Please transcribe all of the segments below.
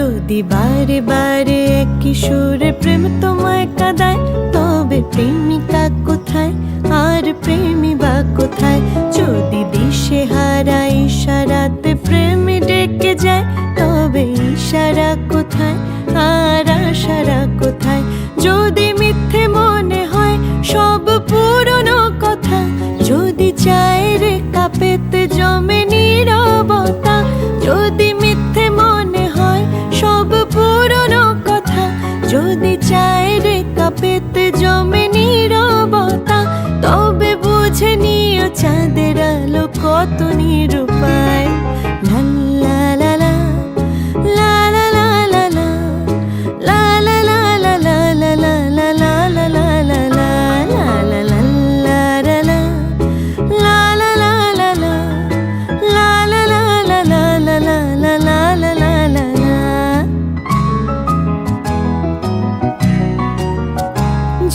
যদি বারে বারে একই সুরে প্রেম তোমায় কাঁদায়, তবে প্রেমিকা কোথায় আর প্রেমী বা কোথায়? যদি দিশে হারা ইশারাতে প্রেম ডেকে যায়, তবে ইশারা কোথায় আর আশারা কোথায়? যদি মিথ্যে মনে হয় সব পুরনো কথা, যদি চায়ের কাপেতে জমে নীরবতা, যদি মিথ্যে মনে হয় সব পুরনো কথা, যদি চায়ের কাপেতে জমে নীরবতা, তবে বুঝে নিও চাঁদের আলো কত নিরুপায়। লা লা লা লা, লা লা লা লা লা, লা লা লা লা লা লা লা লা লা লা লা লা লা লা লা লা লা লা, লা লা লা লা লা, লা লা লা লা লা লা লা লা লা লা লা লা।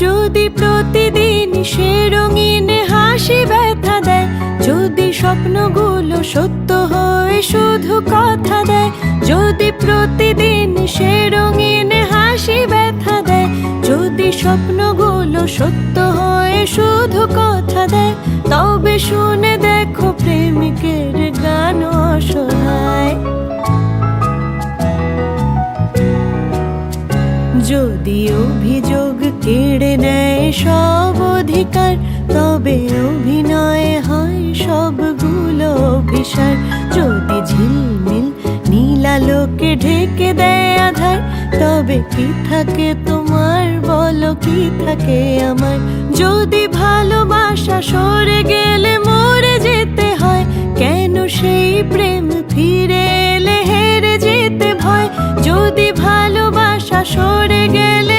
যদি প্রতিদিন সে রঙিন হাসি ব্যথা দেয়, যদি স্বপ্নগুলো সত্য হয়ে শুধু কথা দেয়, যদি প্রতিদিন সে রঙিন হাসি ব্যথা দেয়, যদি স্বপ্নগুলো সত্য হয়ে শুধু কথা দেয়, তবে শুনে দেখো প্রেমিকের গান অসহায়। যদি অভিযোগ কেড়ে নেয় সব অধিকার, তবে অভিনয় হয় সবগুলো অভিসার। যদি ঝিলমিল নীলালোকে ঢেকে দেয় আধার, তবে কি থাকে তোমার বলো, কি থাকে আমার? যদি ভালোবাসা সরে গেলে মরে যেতে হয়, কেন সেই প্রেম ফিরে এলে হেরে যেতে ভয়? যদি ভালোবাসা সরে গেলে